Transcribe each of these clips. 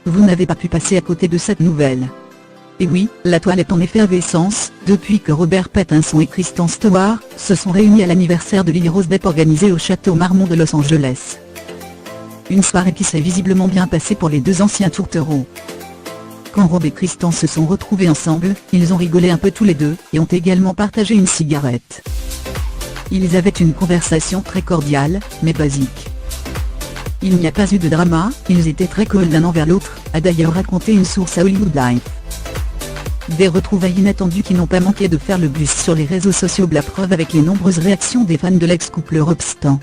vous n'avez pas pu passer à côté de cette nouvelle. Et oui, la toile est en effervescence, depuis que Robert Pattinson et Kristen Stewart se sont réunis à l'anniversaire de Lily Rose Depp organisé au Château Marmont de Los Angeles. Une soirée qui s'est visiblement bien passée pour les deux anciens tourtereaux. Quand Rob et Kristen se sont retrouvés ensemble, ils ont rigolé un peu tous les deux, et ont également partagé une cigarette. Ils avaient une conversation très cordiale, mais basique. Il n'y a pas eu de drama, ils étaient très cool l'un envers l'autre, a d'ailleurs raconté une source à Hollywood Life. Des retrouvailles inattendues qui n'ont pas manqué de faire le buzz sur les réseaux sociaux, la preuve avec les nombreuses réactions des fans de l'ex-couple Robstan.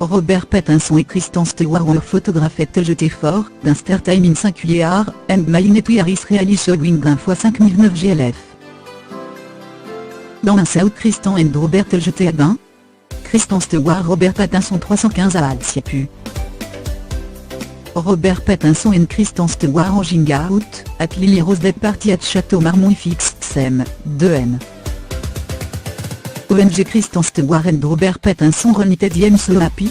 Robert Pattinson et Kristen Stewart were photographed jeté fort, d'un Star Time in 5 years, and my Netwiris really showing d'un x5009 GLF. Dans un South Kristen and Robert jeté à bain. Kristen Stewart Robert Pattinson 315 à Alciapu. Robert Pattinson and Kristen Stewart hanging out, at Lily Rose Depp party at Château Marmont FXM, 2N. OMG Kristen Stewart and Robert Pattinson reunited I'm so happy.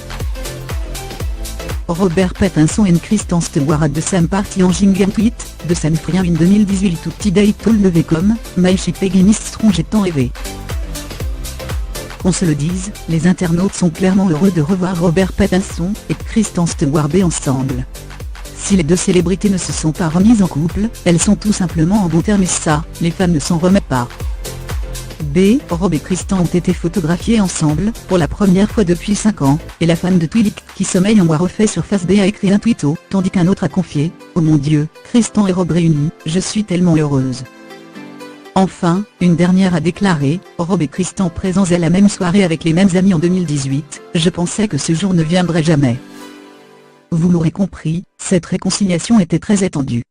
Robert Pattinson and Kristen Stewart at the same party hanging out with, the same friend in 2018 tutti date all levé comme, my ship against strong étant rêvé. Qu'on se le dise, les internautes sont clairement heureux de revoir Robert Pattinson et Kristen Stewart ensemble. Si les deux célébrités ne se sont pas remises en couple, elles sont tout simplement en bons termes et ça, les fans ne s'en remettent pas. Rob et Kristen ont été photographiés ensemble, pour la première fois depuis 5 ans, et la fan de Twilight qui sommeille en moi refait sur Facebook a écrit un tweeto, tandis qu'un autre a confié « Oh mon Dieu, Kristen et Rob réunis, je suis tellement heureuse ». Enfin, une dernière a déclaré « Rob et Kristen présents à la même soirée avec les mêmes amis en 2018, je pensais que ce jour ne viendrait jamais ». Vous l'aurez compris, cette réconciliation était très attendue.